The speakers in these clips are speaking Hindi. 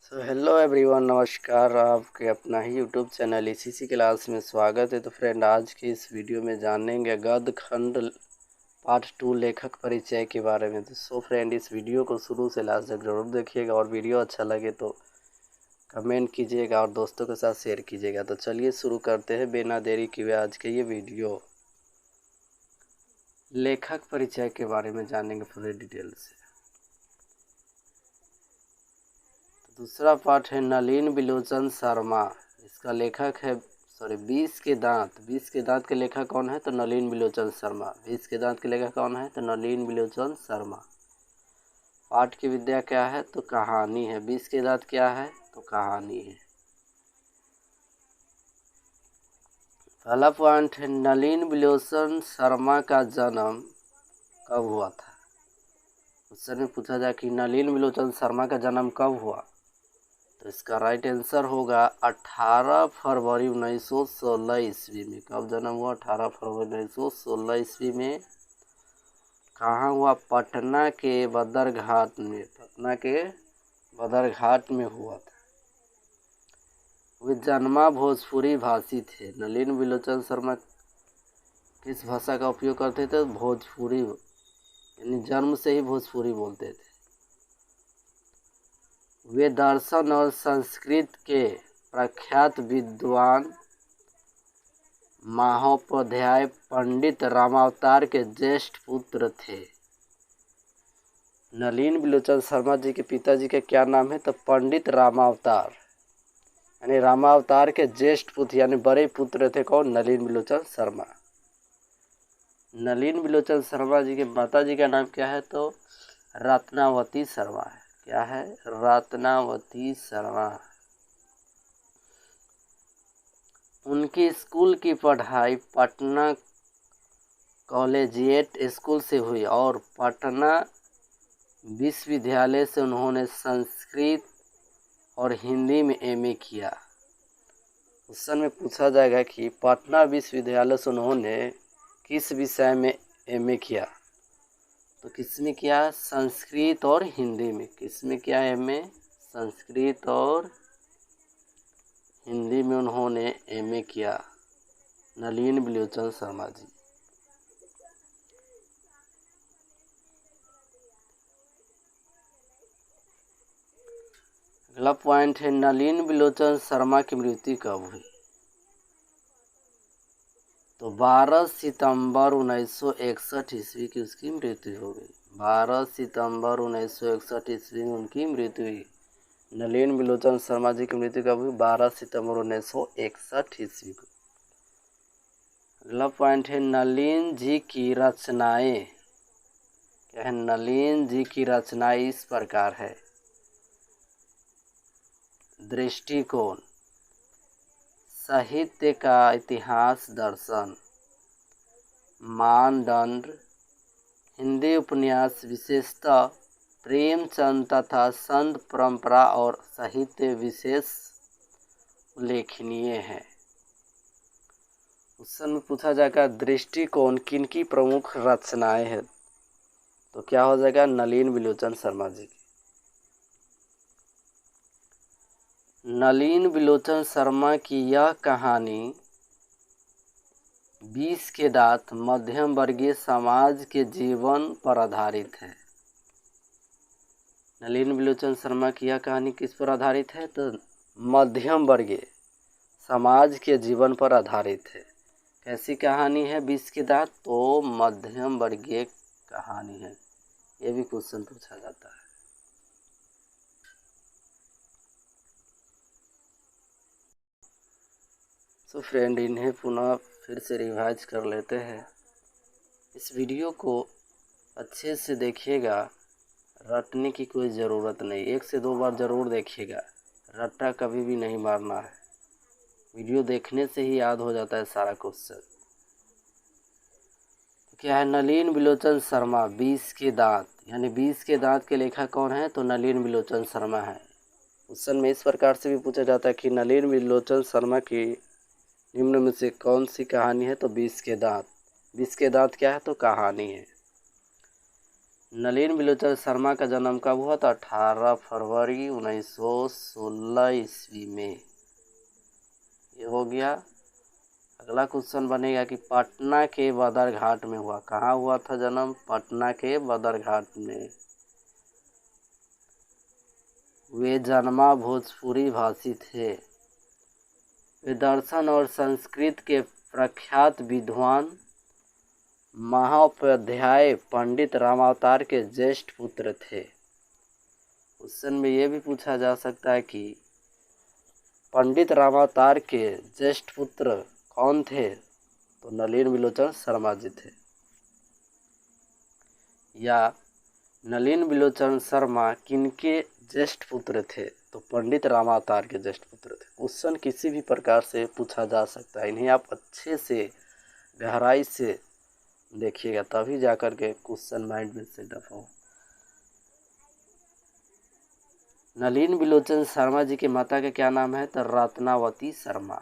हेलो एवरीवन, नमस्कार। आपके अपना ही यूट्यूब चैनल ईसीसी क्लास में स्वागत है। तो फ्रेंड, आज की इस वीडियो में जानेंगे गद्य खंड पार्ट 2 लेखक परिचय के बारे में। तो फ्रेंड, इस वीडियो को शुरू से लास्ट तक जरूर देखिएगा और वीडियो अच्छा लगे तो कमेंट कीजिएगा और दोस्तों के साथ शेयर कीजिएगा। तो चलिए शुरू करते हैं बिना देरी किए आज के ये वीडियो। लेखक परिचय के बारे में जानेंगे पूरे डिटेल से। दूसरा पार्ट है नलिन बिलोचन शर्मा। इसका लेखक है बीस के दांत के लेखक कौन है? तो नलिन बिलोचन शर्मा। 20 के दांत के लेखक कौन है? तो नलिन बिलोचन शर्मा। पाठ की विद्या क्या है? तो कहानी है। 20 के दांत क्या है? तो कहानी है। पहला पॉइंट है नलिन बिलोचन शर्मा का जन्म कब हुआ था? क्वेश्चन में पूछा जाए कि नलिन बिलोचन शर्मा का जन्म कब हुआ, तो इसका राइट आंसर होगा 18 फरवरी 1916 ईस्वी में। कब जन्म हुआ? 18 फरवरी 1916 ईस्वी में। कहाँ हुआ? पटना के बदरघाट में। पटना के बदरघाट में हुआ था। वे जन्मा भोजपुरी भाषी थे। नलिन बिलोचन शर्मा किस भाषा का उपयोग करते थे? भोजपुरी, यानी जन्म से ही भोजपुरी बोलते थे। वे दर्शन और संस्कृत के प्रख्यात विद्वान महोपाध्याय पंडित रामावतार के ज्येष्ठ पुत्र थे। नलिन बिलोचन शर्मा जी के पिताजी का क्या नाम है? तो पंडित रामावतार, यानी रामावतार के ज्येष्ठ पुत्र यानी बड़े पुत्र थे। कौन? नलिन बिलोचन शर्मा। नलिन बिलोचन शर्मा जी के माता जी का नाम क्या है? तो रत्नावती शर्मा है। क्या है? रत्नावती शर्मा। उनकी स्कूल की पढ़ाई पटना कॉलेजिएट स्कूल से हुई और पटना विश्वविद्यालय से उन्होंने संस्कृत और हिंदी में एमए किया। क्वेश्चन में पूछा जाएगा कि पटना विश्वविद्यालय से उन्होंने किस विषय में एमए किया, तो किस में किया? संस्कृत और हिंदी में। किस में किया एमए? संस्कृत और हिंदी में उन्होंने एमए किया, नलिन बिलोचन शर्मा जी। अगला पॉइंट है नलिन बिलोचन शर्मा की मृत्यु कब हुई? तो 12 सितंबर 1961 ईस्वी की उसकी मृत्यु हो गई। 12 सितंबर 1961 ईस्वी में उनकी मृत्यु हुई। नलिन बिलोचन शर्मा जी की मृत्यु कब हुई? 12 सितंबर 1961 ईस्वी को। अगला पॉइंट है नलिन जी की रचनाएं। क्या है? नलिन जी की रचनाएं इस प्रकार है। दृष्टिकोण, साहित्य का इतिहास दर्शन, मानदंड, हिंदी उपन्यास विशेषतः प्रेमचंद तथा संत परंपरा और साहित्य विशेष उल्लेखनीय है। क्वेश्चन में पूछा जाएगा दृष्टिकोण किनकी प्रमुख रचनाएं हैं, तो क्या हो जाएगा? नलिन बिलोचन शर्मा जी की। नलिन बिलोचन शर्मा की यह कहानी 20 के दांत मध्यम वर्गीय समाज के जीवन पर आधारित है। नलिन बिलोचन शर्मा की यह कहानी किस पर आधारित है? तो मध्यम वर्गीय समाज के जीवन पर आधारित है। कैसी कहानी है 20 के दांत? तो मध्यम वर्गीय कहानी है। ये भी क्वेश्चन पूछा जाता है। तो फ्रेंड, इन्हें पुनः फिर से रिवाइज कर लेते हैं। इस वीडियो को अच्छे से देखिएगा, रटने की कोई ज़रूरत नहीं। 1 से 2 बार ज़रूर देखिएगा, रट्टा कभी भी नहीं मारना है। वीडियो देखने से ही याद हो जाता है सारा क्वेश्चन। तो क्या है? नलिन बिलोचन शर्मा 20 के दांत, यानी 20 के दांत के लेखक कौन है? तो नलिन बिलोचन शर्मा है। क्वेश्चन में इस प्रकार से भी पूछा जाता है कि नलिन बिलोचन शर्मा की निम्न में से कौन सी कहानी है? तो 20 के दांत। 20 के दांत क्या है? तो कहानी है। नलिन बिलोचन शर्मा का जन्म कब हुआ था? 18 फरवरी 1916 ईस्वी में। ये हो गया। अगला क्वेश्चन बनेगा कि पटना के बदरघाट में हुआ। कहाँ हुआ था जन्म? पटना के बदरघाट में। वे जन्मा भोजपुरी भाषी थे। वे दर्शन और संस्कृत के प्रख्यात विद्वान महाउपाध्याय पंडित रामावतार के ज्येष्ठ पुत्र थे। क्वेश्चन में ये भी पूछा जा सकता है कि पंडित रामावतार के ज्येष्ठ पुत्र कौन थे? तो नलिन बिलोचन शर्मा जी थे। या नलिन बिलोचन शर्मा किनके ज्येष्ठ पुत्र थे? तो पंडित रामावतार के ज्येष्ठ पुत्र थे। क्वेश्चन किसी भी प्रकार से पूछा जा सकता है, इन्हें आप अच्छे से गहराई से देखिएगा तभी जाकर के क्वेश्चन माइंड में सेटअप हो। नलिन बिलोचन शर्मा जी के माता का क्या नाम है? तो रत्नावती शर्मा।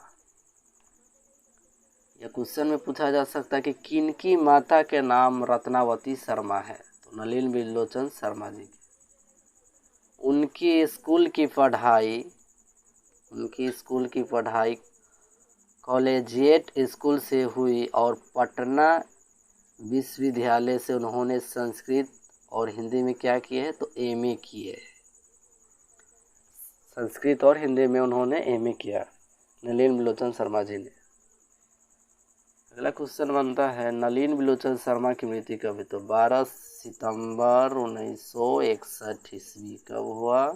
यह क्वेश्चन में पूछा जा सकता है कि किनकी माता के नाम रत्नावती शर्मा है? तो नलिन बिलोचन शर्मा जी। उनकी स्कूल की पढ़ाई कॉलेजिएट स्कूल से हुई और पटना विश्वविद्यालय से उन्होंने संस्कृत और हिंदी में क्या किए हैं? तो एमए किए। संस्कृत और हिंदी में उन्होंने एमए किया नलिन बिलोचन शर्मा जी ने। अगला क्वेश्चन बनता है नलिन बिलोचन शर्मा की मृत्यु कब हुई? तो 12 सितंबर 1961 ईस्वी। कब हुआ?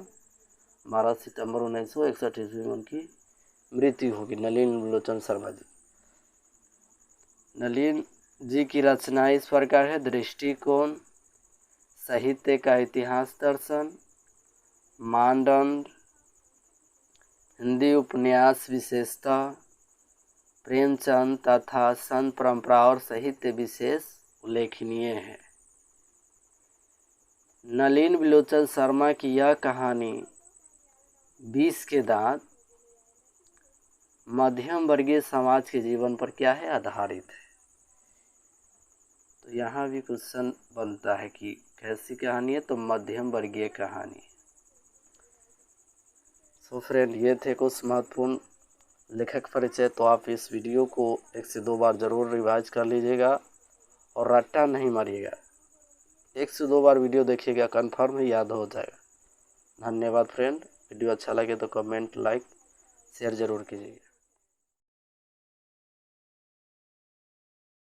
12 सितंबर 1961 ईस्वी में उनकी मृत्यु होगी नलिन बिलोचन शर्मा जी। नलिन जी की रचनाएं इस प्रकार है: दृष्टिकोण, साहित्य का इतिहास दर्शन, मानदंड, हिंदी उपन्यास विशेषता, प्रेमचंद तथा संत परंपरा और साहित्य विशेष उल्लेखनीय है। नलिन बिलोचन शर्मा की यह कहानी 20 के दांत मध्यम वर्गीय समाज के जीवन पर क्या है? आधारित है। तो यहाँ भी क्वेश्चन बनता है कि कैसी कहानी है? तो मध्यम वर्गीय कहानी। सो फ्रेंड, ये थे कुछ महत्वपूर्ण लेखक परिचय। तो आप इस वीडियो को 1 से 2 बार ज़रूर रिवाइज कर लीजिएगा और रट्टा नहीं मारिएगा। 1 से 2 बार वीडियो देखिएगा, कन्फर्म ही याद हो जाएगा। धन्यवाद फ्रेंड। वीडियो अच्छा लगे तो कमेंट, लाइक, शेयर ज़रूर कीजिएगा।